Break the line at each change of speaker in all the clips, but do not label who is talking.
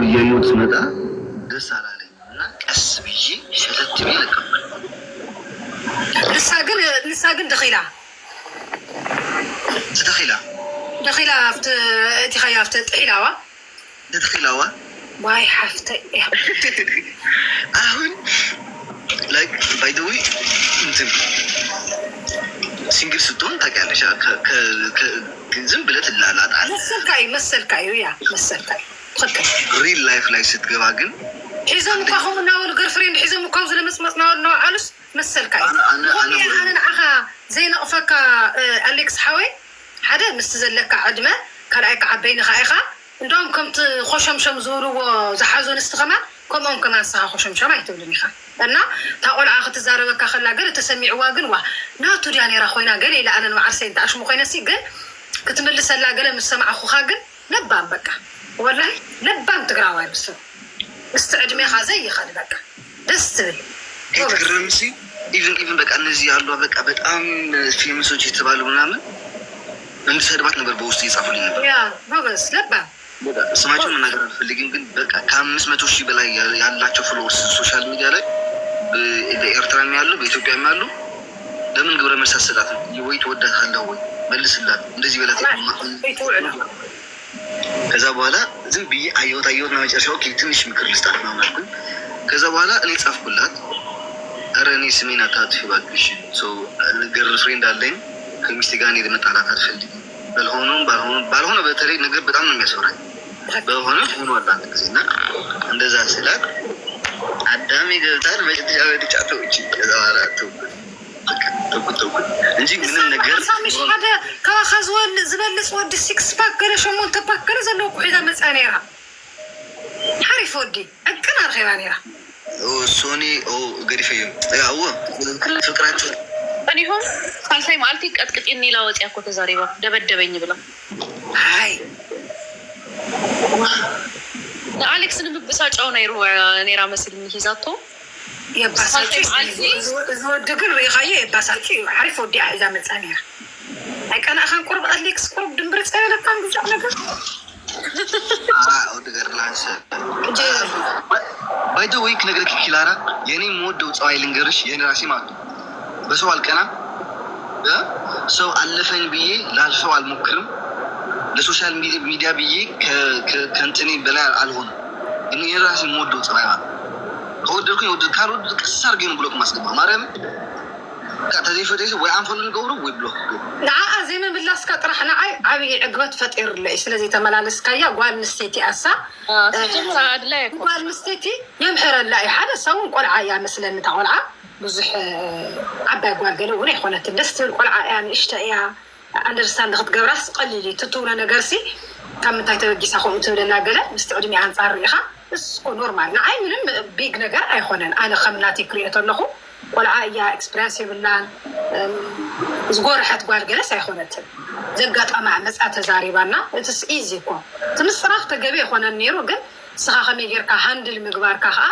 እያየሁት ስመጣ ደስ አላለኝ እና ቀስ ብዬ ሸተት ብዬ ለቀበል
ንሳ ግን ደኺላ እቲ ኸያ ኣብቲ ጥሒላዋ ዋይ ሓፍተይ
አሁን ላይክ ባይ ዘ ዌይ እንትን ሲንግል ስትሆን ታውቂያለሽ፣ ዝም ብለህ ትላላጣለህ።
መሰልካዩ ትክክል።
ሪል ላይፍ ላይ ስትገባ ግን
ሒዞም እኳ ከምኡ እናበሉ ገርፍሬንድ ሒዞም እኳ ዝለመፅመፅ ናበሉስ መሰልካዩ ኣነ ንዓኻ ዘይነቕፈካ ኣሌክስ ሓወይ ሓደ ምስቲ ዘለካ ዕድመ ካልኣይ ከዓ ዓበይንኻ ኢኻ እንደውም ከምቲ ኮሸምሸም ዝብልዎ ዝሓዞ ንስትኸማ ከምኦም ከማ ንስኻ ኮሸምሸም ኣይትብልን ኢኻ እና እታ ቆልዓ ክትዛረበካ ከላ ገለ ተሰሚዕዋ ግን ዋ ናቱ ድያ ነራ ኮይና ገለ ኢላ ኣነ ንባዓርሰይ እንተኣሽሙ ኮይነሲ ግን ክትምልሰላ ገለ ምስ ሰማዕኹኻ ግን ለባም በቃ ወላሂ ለባም ትግራዋይ ምስቲ ዕድሜኻ ዘይኸድ በቃ ደስ ትብል
ትግረምሲ ኢቨን በቃ እነዚህ ያሉ በቃ በጣም ፌመሶች የተባሉ ምናምን እንድሰድባት ነበር በውስጥ ይጻፉልኝ ነበር።
ያ ጎበዝ ለባም
ስማቸውን መናገር አልፈልግም፣ ግን በቃ ከ500,000 በላይ ያላቸው ፎሎወርስ ሶሻል ሚዲያ ላይ በኤርትራም ያሉ በኢትዮጵያም ያሉ ለምን ግብረ መልስ አትሰጣትም? ወይ ትወዳታለህ ወይ መልስላት እንደዚህ በላት። ከዛ በኋላ ዝም ብዬ አየሁት እና መጨረሻው ትንሽ ምክር ልስጣት ነው አልኩኝ። ከዛ በኋላ እኔ ጻፍኩላት፣ ኧረ እኔ ስሜን አታጥፊ እባክሽ፣ ገር ፍሬንድ አለኝ ከሚስቴ ጋር እኔ መጣላት አልፈልግም። ባልሆነ በተለይ ነገር በጣም ነው የሚያስፈራኝ። በሆነ ሆኗል አንድ ጊዜ እና እንደዛ ስላት አዳሜ ገብታል መጨረሻ በተጫተውች ከዛዋላቱ ተኩት እንጂ ምንም ነገር
ሳምሽ ሓደ ካኻ ዝበልፅ ወዲ ሲክስ ፓክ ገለ ሸሞንተ ፓክ ገለ ዘለዎ ኩሒዛ መፃ ነይራ ሓሪፍ ወዲ ዕቅን ኣርኺባ ነይራ
ሶኒ ገዲፈዮም ያው ፍቅራቸው
እኒሆን ሳልሳይ ማልቲ ቀጥቅጤኒ ላወጪያ እኮ ተዛሬባ ደበደበኝ ብላ
አይ
አሌክስ ንምብሳጫው ነይራ መስል ሂዛቶ
የባሳጭ ዝወድግን ሪኻየ የባሳጭ ሓሪፍ ወዲ ሒዛ መፃ ነይራ ኣይቀናእኻን ቁርብ ኣሌክስ ቁርብ ድንብሪ ፀበለካን ብዙሕ ነገር
ባይ ዘ ዌይ ክነግረኪ ኪላራ የኔ የምወደው ፀባይ ልንገርሽ፣ የኔ ራሴ ማለት ነው በሰው አልቀና፣ ሰው አለፈኝ ብዬ ላልፈው አልሞክርም፣ ለሶሻል ሚዲያ ብዬ ከእንትኔ በላይ አልሆንም። እኔ የራሴ የምወደው ፀባይ ማለት ከወደድኩኝ ካልወደድኩ ቀስ አድርጌ ነው ብሎክ ማስገባ ማርያም ተዘይፈደይ ወይ አንፈሉን ገብሩ ወይ ብሎክ
ንዓኣ ዘይምምላስካ ጥራሕ ንዓይ ዓብዪ ዕግበት ፈጢሩለይ ስለዚ ተመላለስካያ ጓል ምስተይቲ ኣሳ ጓል ምስተይቲ የምሕረላ እዩ ሓደ ሰውን ቆልዓ እያ መስለኒ እታ ቆልዓ ብዙሕ ዓባይ ጓል ገለ እውን ኣይኮነትን ደስ ትብል ቆልዓ እያ ንእሽተ እያ ኣንደርስታንድ ክትገብራስ ቀሊል እዩ ትትብሎ ነገርሲ ካብ ምንታይ ተበጊሳ ከምኡ ትብለና ገለ ምስቲ ዕድሜ ኣንፃር ሪኢኻ እስኮ ኖርማል ንዓይ ምንም ቢግ ነገር ኣይኮነን ኣነ ከም ናተይ ክሪኦ ኣለኹ ቆልዓ እያ ኤክስፔሪንስ የብላን ዝጎርሐት ጓል ገለስ ኣይኮነትን ዘጋጠማ መፃ ተዛሪባና እትስ ኢዚ እኮ ትምስራፍ ተገቢ ኣይኮነን ነይሩ ግን ስኻ ከመይ ጌርካ ሃንድል ምግባርካ ከዓ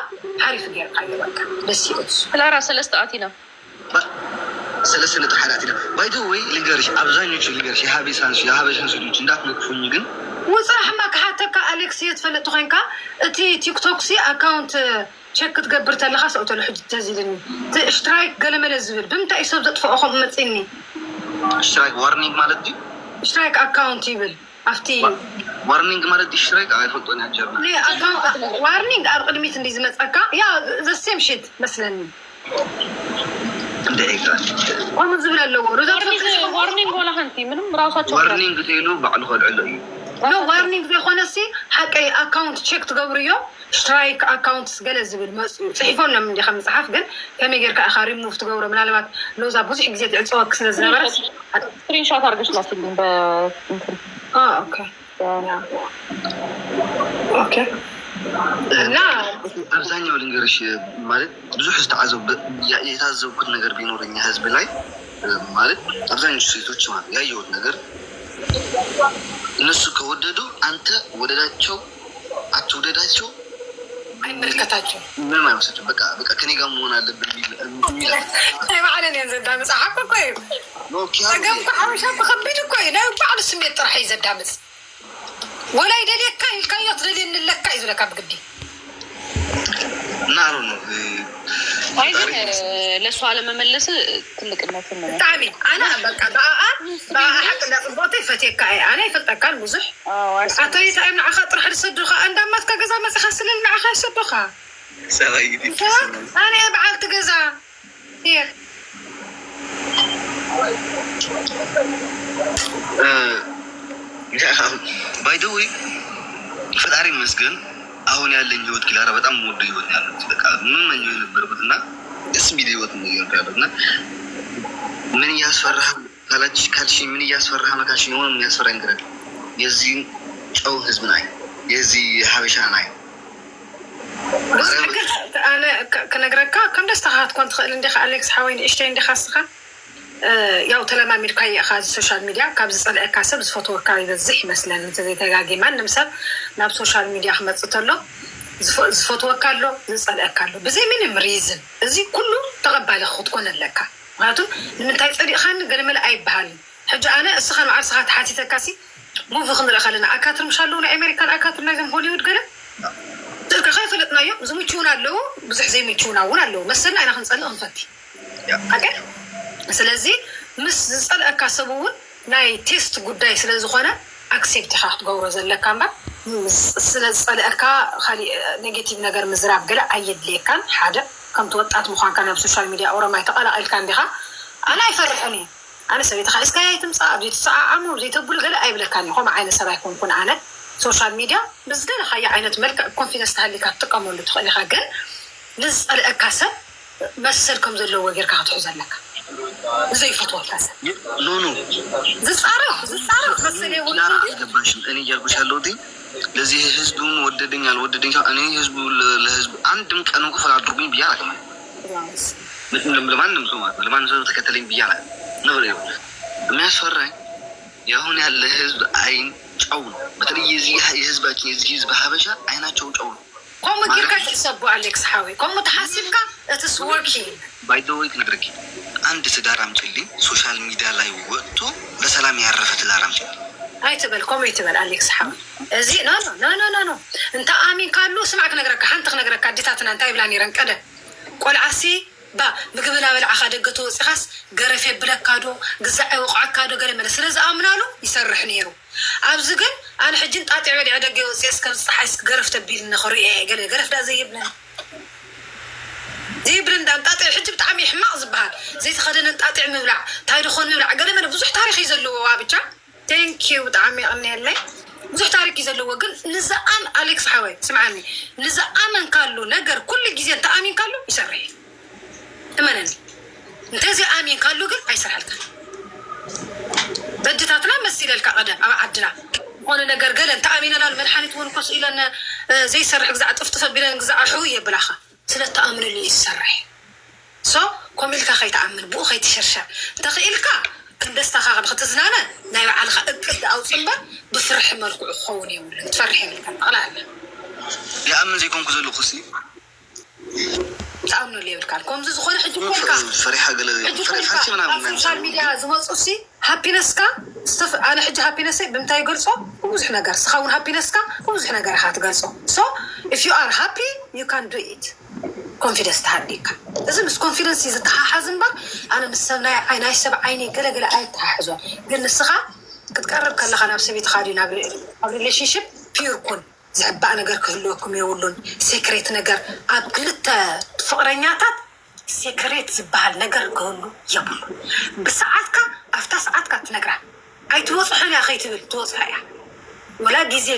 ሓሪፍ ጌርካ እዩ በቃ ደስ ይብል
ክላራ ሰለስተ ኣቲና
ሰለስተ ጥሓላት ኢና ባይ ዘ ዌይ ልንገርሽ አብዛኞቹ ልንገርሽ የሀበሻን ሴቶች እንዳትነቅፉኝ ግን
ወፅራሕማ ክሓተካ ኣሌክስ የትፈለጥ ኮይንካ እቲ ቲክቶክ ሲ ኣካውንት ቸክ ክትገብር ተለካ ሰውተሉ ሕጂ ተዚልኒ ሽትራይክ ገለመለ ዝብል ብምንታይ ሰብ ዘጥፍኦኹም መፅኒ
ሽትራይክ ዋርኒንግ ማለት እዩ
ሽትራይክ ኣካውንት ይብል ኣብቲ
ዋርኒንግ ማለት ሽትራይክ ኣይፈልጦን ያጀርና
ዋርኒንግ ኣብ ቅድሚት እንዲ ዝመፀካ ያ ዘሴም ሽት መስለኒ ከምኡ ዝብል ኣለዎ
ዋርኒንግ ወላ ከንቲ ምንም ራሳቸው
ዋርኒንግ ተይሉ ባዕሉ ከልዕሎ እዩ
ኖ ዋርኒንግ ዘይኮነሲ ሓቀይ ኣካውንት ቼክ ትገብሩ እዮም ሽትራይክ ኣካውንት ገለ ዝብል መፅኡ ፅሒፎም ሎም እንዲ ከም መፅሓፍ ግን ከመይ ጌርካ ኢኻ ሪሙቭ ትገብሮ ምናልባት ሎዛ ብዙሕ ግዜ ትዕፅወክ ስለ ዝነበረ
ስክሪንሾት ኣርገሽ ላክልኝ
ኦኬ እና
አብዛኛው ልንገርሽ ማለት ብዙሕ የታዘብኩት ነገር ቢኖረኛ ህዝብ ላይ ማለት አብዛኞቹ ሴቶች ማለት ያየሁት ነገር እነሱ ከወደዱ አንተ ወደዳቸው አትወደዳቸው
አይመልከታቸው
ምንም አይመስላቸው። በቃ ከኔ ጋር መሆን አለብን የሚል
ባዕለን እየን ዘዳምፅ ሓቂ እኮ እዩ ተገምኩ ሓበሻ ብከቢድ እኮ እዩ ናይ ባዕሉ ስሜት ጥራሕ እዩ ዘዳምፅ ولا يدليك الكايوت دليل لك إذا لك بقدي
نعم
عايزين لسه ما ملس كلك إنه فيلم
تعبي أنا بقى حتى لا بطي فتيك أنا يفتح كان مزح أعطيت أنا عخاطر حد صدقها عندما تكجزا ما تخسر لنا عخاش صدقها
سعيدي
أنا أبعد تجزا هيك
باي ذا واي ፈጣሪ ይመስገን አሁን ያለኝ ህይወት ክላራ በጣም ወደ ህይወት ያለው በቃ ምን ነው የነበረውና ደስ የሚል ህይወት ነው ያለውና ምን ያስፈራህ ካልሽ ምን ያስፈራህ መካሽ ነው የሚያስፈራኝ ነገር የዚህ ጨው ህዝብ ናይ የዚህ ሀበሻ ናይ
أنا كنقرأك كم دستخات كنت عندي أليكس حوين إشتى عندي خاصة ያው ተለማሚድ ካይ አኻዝ ሶሻል ሚዲያ ካብዝ ጸልአ ካሰብ ዝፎቶ ወካይ በዝሕ መስለን ዘይ ተጋጊ ማንም ሰብ ናብ ሶሻል ሚዲያ ክመጽተሎ ዝፎቶ ወካሎ ዝጸልአ ካሎ በዘይ ምንም ሪዝን እዚ ኩሉ ተቀባለ ኹትኮን ለካ ማለቱ ንምንታይ ጸዲኻን ገለመለ አይባሃል ሕጂ አነ እስኻን ማዓስኻት ሓቲተካሲ ሙቭ ክንረኸለና አካትር ምሻለው ና አሜሪካን አካትር ናይዘም ሆሊውድ ገለ ትልከ ኸይፈለጥናዮ ዝምቹውን ኣለው ብዙሕ ዘይምቹውን እውን ኣለው መሰልና ኢና ክንጸልእ ክንፈቲ አቀ ስለዚህ ምስ ዝጸልአካ ሰብውን ናይ ቴስት ጉዳይ ስለዝኾነ አክሴፕት ኢኻ ክትገብሮ ዘለካ እምበር ስለ ዝጸልአካ ካሊእ ኔጌቲቭ ነገር ምዝራብ ገለ ኣየድልየካን ሓደ ከምቲ ወጣት ምዃንካ ናብ ሶሻል ሚድያ ኦሮማይ ተቐላቒልካ እንዲኻ ኣነ ኣይፈርሕን እየ ኣነ ሰበይትኻ እስካያይ ትምፃእ ኣብዘይ ትሰዓዓሙ ዘይተብሉ ገለ ኣይብለካን እየ ከምኡ ዓይነት ሰብ ኣይኮንኩን ኣነ ሶሻል ሚድያ ብዝደለኻዮ ዓይነት መልክዕ ኮንፊደንስ ተሃሊካ ትጥቀመሉ ትኽእል ኢኻ ግን ንዝጸልአካ ሰብ መሰል ከም ዘለዎ ጌርካ ክትሕዞ ኣለካ زي فتوى الكاسة
نو
زصارخ مسلي ولا
يجباشن أنا يرجوش هالودي لذي حزبون وددين على وددين أنا حزب لحزب عندهم كانوا كفر عدروبين بيالا كمان لما نمسومات لما نزور تكتلين بيالا نوريو ما يسفرين يا هون الحزب عين شعون بتري يزي حزب أكين يزي حزب حبشة عينها شعون
كم كيرك تسبوا أليكس حاوي كم تحاسبك it's working
by the way نقدرك عند تدار عمتلي سوشيال ميديا لا يوقتو بسلام يعرفت تدار عمتلي
هاي تبلكم يتبل أليكس حاوي زي لا انت آمين كارلو سمعك نقدرك حنتك نقدرك عديتاتنا انت يبلاني رنك أده قول عسي با بقبنا بالعخا دقتو سخاس قرفي بلك كادو قزعي وقعك كادو قري من سلز آمنالو يسرح نيرو عبزقن أنا حجنت قاطع علي عدقي وسيس كم صحيس قرف تبيل نخري قال قرف دا زي ابنه زي برندان تقطع حجب تعمي حماق زبها زي تخدن تقطع مبلع تايد خون مبلع قال من بزح تاريخ يزلوا وابجا ثانك يو تعمي امني لي بزح تاريخ يزلوا قال لزقان أليكس حوي سمعني لزقان قالوا نجر كل جزء انت امين قالوا يسرح امنني انت زي امين قالوا قال ايسرح لك بدتاتنا مسيل لك قدم عدنا هون نجر قال انت امين لا الملحانه ونقص الى ان زي سرح غزع طفطف بلا غزع حويه بلاخه سلت تأمن اللي يسرح سو كملك خي تأمن بو خي تشرشر تخيلك كندست خاغ بختزنانا ناي على اكد او صنبر بفرح مالكو خوني ولا تفرحي لك طلع
يا امن زيكم كزلو خصي
تأمن اللي يبكال كم زخون حجو كلكا
فرحه قال فرحتي انا
سوشيال ميديا زوصوسي هابينسكا انا حج هابينس بمتى يقرصو وبزح نغير سخون هابينسكا وبزح نغير هاتقرصو so if you are happy you can do it confidence تهديك لازم بس confidence يزتحازن بر انا مسنا عيناي سبع عيني قلقله اي تححزوا قلنا السخا كتقرب كلها خنا بسبيت خادينا ريليشنشيب بيور كون زعبا ነገር ክህልወኩም የውሉን ሴክሬት ነገር ኣብ ክልተ ፍቅረኛታት ሴክሬት ዝበሃል ነገር ክህሉ የብሉ ብሰዓትካ ኣፍታ ሰዓትካ ትነግራ ኣይትወፅሕን ያ ኸይትብል ትወፅሕ እያ ወላ ጊዜ